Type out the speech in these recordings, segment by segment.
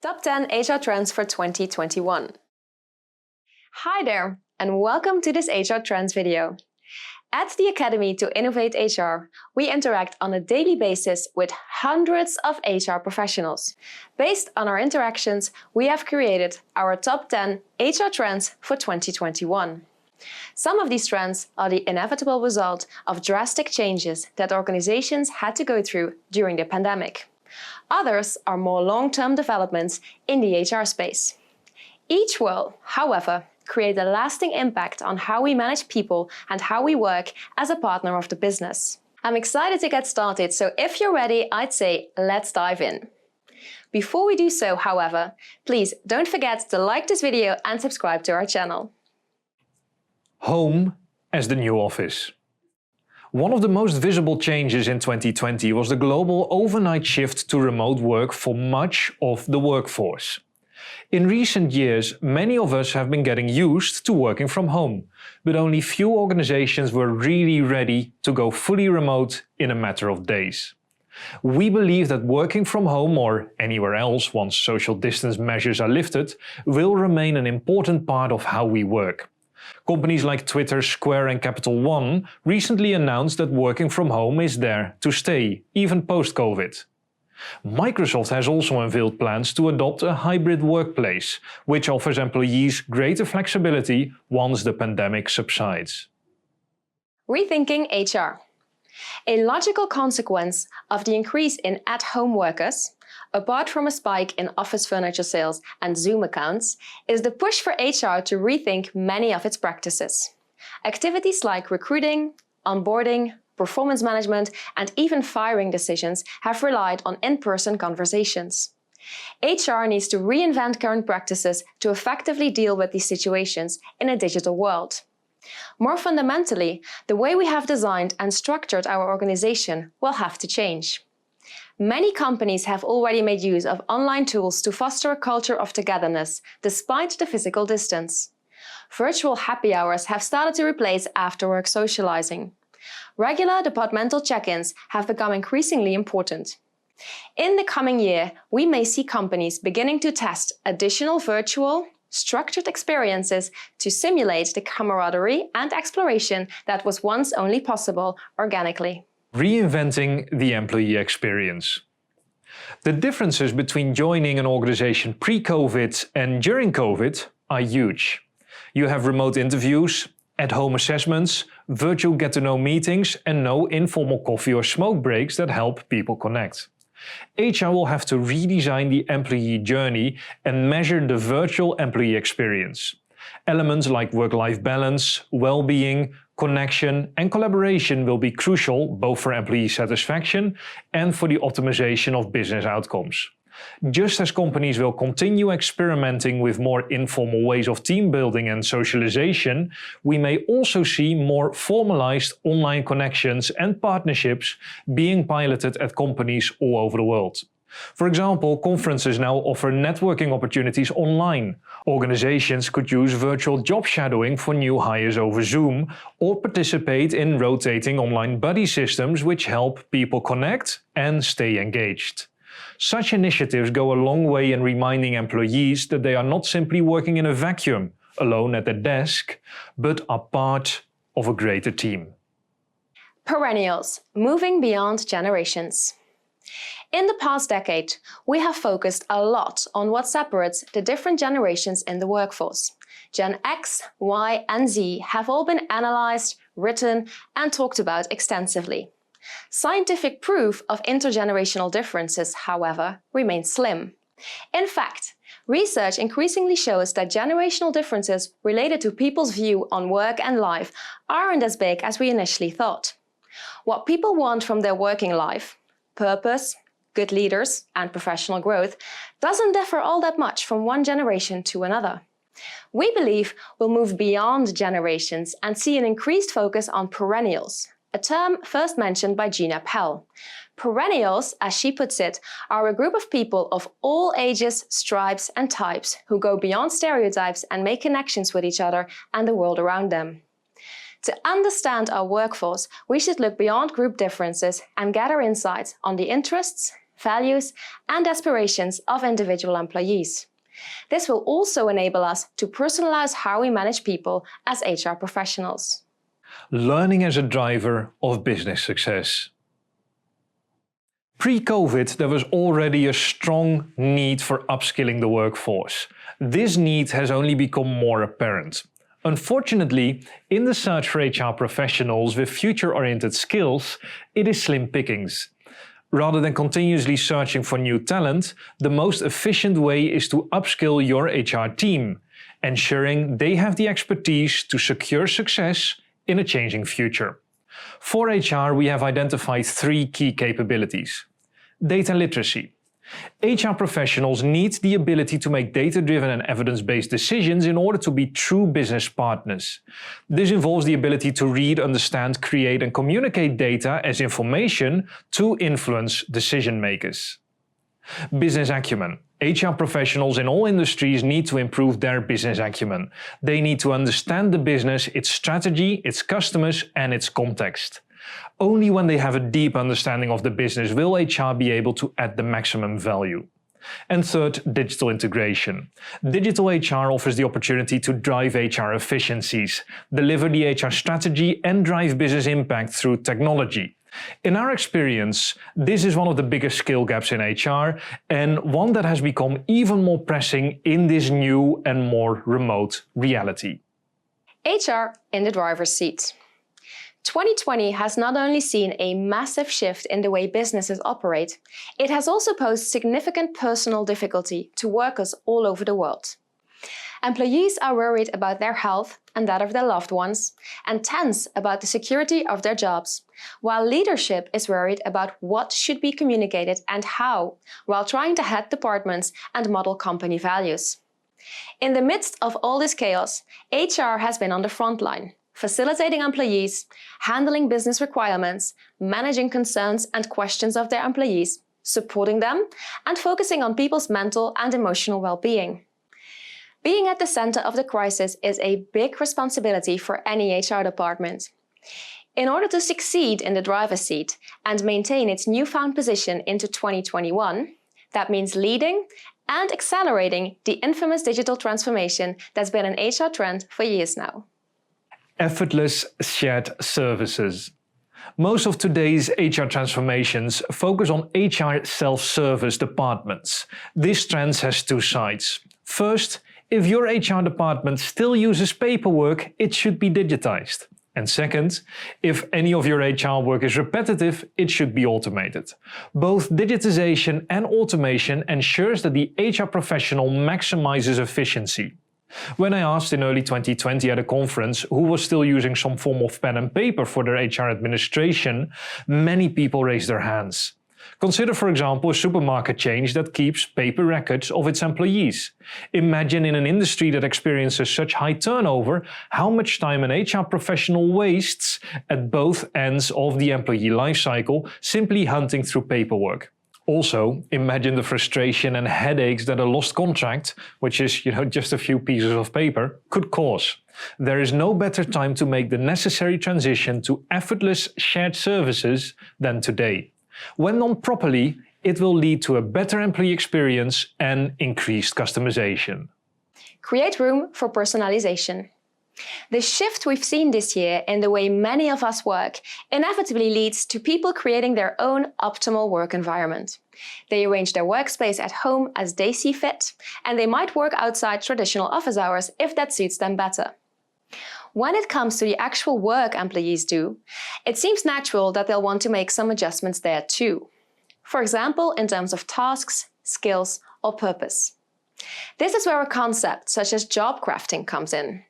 Top 10 HR Trends for 2021. Hi there, and welcome to this HR Trends video. At the Academy to Innovate HR, we interact on a daily basis with hundreds of HR professionals. Based on our interactions, we have created our top 10 HR trends for 2021. Some of these trends are the inevitable result of drastic changes that organizations had to go through during the pandemic. Others are more long-term developments in the HR space. Each will, however, create a lasting impact on how we manage people and how we work as a partner of the business. I'm excited to get started, so if you're ready, I'd say let's dive in. Before we do so, however, please don't forget to like this video and subscribe to our channel. Home as the new office. One of the most visible changes in 2020 was the global overnight shift to remote work for much of the workforce. In recent years, many of us have been getting used to working from home, but only few organizations were really ready to go fully remote in a matter of days. We believe that working from home or anywhere else once social distance measures are lifted will remain an important part of how we work. Companies like Twitter, Square and Capital One recently announced that working from home is there to stay, even post-COVID. Microsoft has also unveiled plans to adopt a hybrid workplace, which offers employees greater flexibility once the pandemic subsides. Rethinking HR. A logical consequence of the increase in at-home workers, apart from a spike in office furniture sales and Zoom accounts, is the push for HR to rethink many of its practices. Activities like recruiting, onboarding, performance management, and even firing decisions have relied on in-person conversations. HR needs to reinvent current practices to effectively deal with these situations in a digital world. More fundamentally, the way we have designed and structured our organization will have to change. Many companies have already made use of online tools to foster a culture of togetherness, despite the physical distance. Virtual happy hours have started to replace after-work socializing. Regular departmental check-ins have become increasingly important. In the coming year, we may see companies beginning to test additional virtual, structured experiences to simulate the camaraderie and exploration that was once only possible organically. Reinventing the employee experience. The differences between joining an organization pre-COVID and during COVID are huge. You have remote interviews, at-home assessments, virtual get-to-know meetings, and no informal coffee or smoke breaks that help people connect. HR will have to redesign the employee journey and measure the virtual employee experience. Elements like work-life balance, well-being, connection and collaboration will be crucial both for employee satisfaction and for the optimization of business outcomes. Just as companies will continue experimenting with more informal ways of team building and socialization, we may also see more formalized online connections and partnerships being piloted at companies all over the world. For example, conferences now offer networking opportunities online. Organizations could use virtual job shadowing for new hires over Zoom or participate in rotating online buddy systems which help people connect and stay engaged. Such initiatives go a long way in reminding employees that they are not simply working in a vacuum, alone at their desk, but are part of a greater team. Perennials, moving beyond generations. In the past decade, we have focused a lot on what separates the different generations in the workforce. Gen X, Y, and Z have all been analyzed, written, and talked about extensively. Scientific proof of intergenerational differences, however, remains slim. In fact, research increasingly shows that generational differences related to people's view on work and life aren't as big as we initially thought. What people want from their working life, purpose, good leaders, and professional growth, doesn't differ all that much from one generation to another. We believe we'll move beyond generations and see an increased focus on perennials, a term first mentioned by Gina Pell. Perennials, as she puts it, are a group of people of all ages, stripes, and types who go beyond stereotypes and make connections with each other and the world around them. To understand our workforce, we should look beyond group differences and gather insights on the interests, values, and aspirations of individual employees. This will also enable us to personalize how we manage people as HR professionals. Learning as a driver of business success. Pre-COVID, there was already a strong need for upskilling the workforce. This need has only become more apparent. Unfortunately, in the search for HR professionals with future-oriented skills, it is slim pickings. Rather than continuously searching for new talent, the most efficient way is to upskill your HR team, ensuring they have the expertise to secure success in a changing future. For HR, we have identified 3 key capabilities. Data literacy. HR professionals need the ability to make data-driven and evidence-based decisions in order to be true business partners. This involves the ability to read, understand, create and communicate data as information to influence decision makers. Business acumen. HR professionals in all industries need to improve their business acumen. They need to understand the business, its strategy, its customers and its context. Only when they have a deep understanding of the business will HR be able to add the maximum value. And third, digital integration. Digital HR offers the opportunity to drive HR efficiencies, deliver the HR strategy and drive business impact through technology. In our experience, this is one of the biggest skill gaps in HR and one that has become even more pressing in this new and more remote reality. HR in the driver's seat. 2020 has not only seen a massive shift in the way businesses operate, it has also posed significant personal difficulty to workers all over the world. Employees are worried about their health and that of their loved ones, and tense about the security of their jobs, while leadership is worried about what should be communicated and how, while trying to head departments and model company values. In the midst of all this chaos, HR has been on the front line, facilitating employees, handling business requirements, managing concerns and questions of their employees, supporting them, and focusing on people's mental and emotional well-being. Being at the center of the crisis is a big responsibility for any HR department. In order to succeed in the driver's seat and maintain its newfound position into 2021, that means leading and accelerating the infamous digital transformation that's been an HR trend for years now. Effortless shared services. Most of today's HR transformations focus on HR self-service departments. This trend has 2 sides. First, if your HR department still uses paperwork, it should be digitized. And second, if any of your HR work is repetitive, it should be automated. Both digitization and automation ensures that the HR professional maximizes efficiency. When I asked in early 2020 at a conference who was still using some form of pen and paper for their HR administration, many people raised their hands. Consider, for example, a supermarket chain that keeps paper records of its employees. Imagine in an industry that experiences such high turnover, how much time an HR professional wastes at both ends of the employee life cycle simply hunting through paperwork. Also, imagine the frustration and headaches that a lost contract, which is, just a few pieces of paper, could cause. There is no better time to make the necessary transition to effortless shared services than today. When done properly, it will lead to a better employee experience and increased customization. Create room for personalization. The shift we've seen this year in the way many of us work inevitably leads to people creating their own optimal work environment. They arrange their workspace at home as they see fit, and they might work outside traditional office hours if that suits them better. When it comes to the actual work employees do, it seems natural that they'll want to make some adjustments there too. For example, in terms of tasks, skills, or purpose. This is where a concept such as job crafting comes in.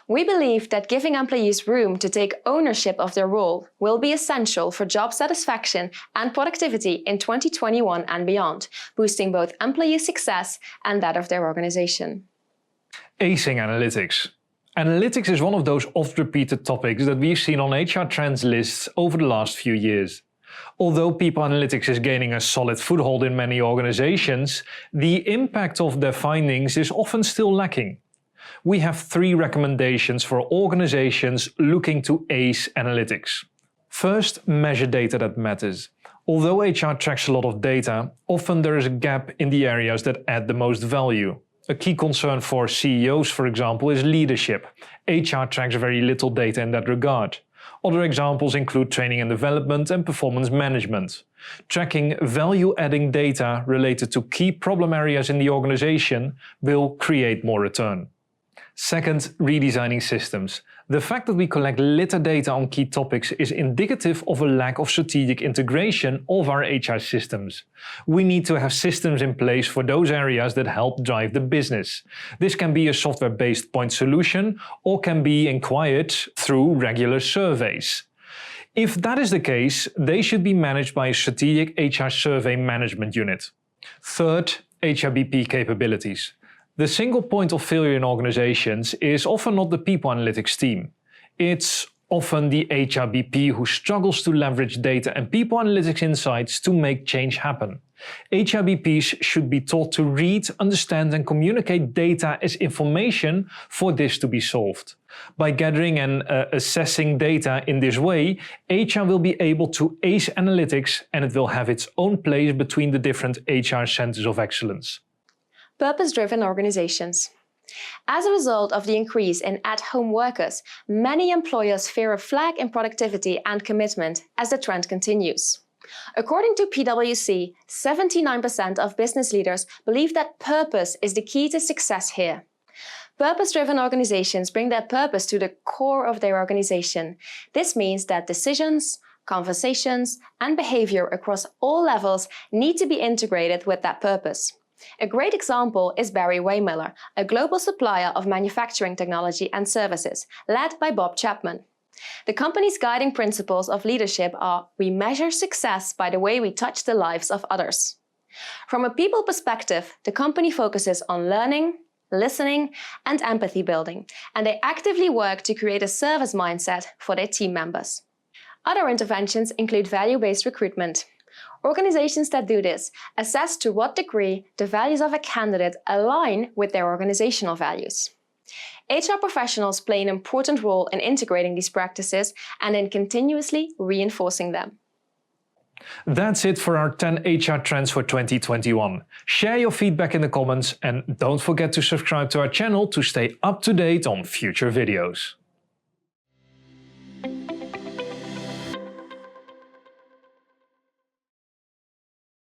We believe that giving employees room to take ownership of their role will be essential for job satisfaction and productivity in 2021 and beyond, boosting both employee success and that of their organization. Acing Analytics. Analytics is one of those oft-repeated topics that we've seen on HR trends lists over the last few years. Although people analytics is gaining a solid foothold in many organizations, the impact of their findings is often still lacking. We have 3 recommendations for organizations looking to ace analytics. First, measure data that matters. Although HR tracks a lot of data, often there is a gap in the areas that add the most value. A key concern for CEOs, for example, is leadership. HR tracks very little data in that regard. Other examples include training and development and performance management. Tracking value-adding data related to key problem areas in the organization will create more return. Second, redesigning systems. The fact that we collect little data on key topics is indicative of a lack of strategic integration of our HR systems. We need to have systems in place for those areas that help drive the business. This can be a software-based point solution or can be inquired through regular surveys. If that is the case, they should be managed by a strategic HR survey management unit. Third, HRBP capabilities. The single point of failure in organizations is often not the people analytics team. It's often the HRBP who struggles to leverage data and people analytics insights to make change happen. HRBPs should be taught to read, understand and communicate data as information for this to be solved. By gathering and assessing data in this way, HR will be able to ace analytics and it will have its own place between the different HR centers of excellence. Purpose-driven organizations. As a result of the increase in at-home workers, many employers fear a flag in productivity and commitment as the trend continues. According to PwC, 79% of business leaders believe that purpose is the key to success here. Purpose-driven organizations bring their purpose to the core of their organization. This means that decisions, conversations, and behavior across all levels need to be integrated with that purpose. A great example is Barry Waymiller, a global supplier of manufacturing technology and services, led by Bob Chapman. The company's guiding principles of leadership are: we measure success by the way we touch the lives of others. From a people perspective, the company focuses on learning, listening, and empathy building, and they actively work to create a service mindset for their team members. Other interventions include value-based recruitment. Organizations that do this assess to what degree the values of a candidate align with their organizational values. HR professionals play an important role in integrating these practices and in continuously reinforcing them. That's it for our 10 HR trends for 2021. Share your feedback in the comments and don't forget to subscribe to our channel to stay up to date on future videos.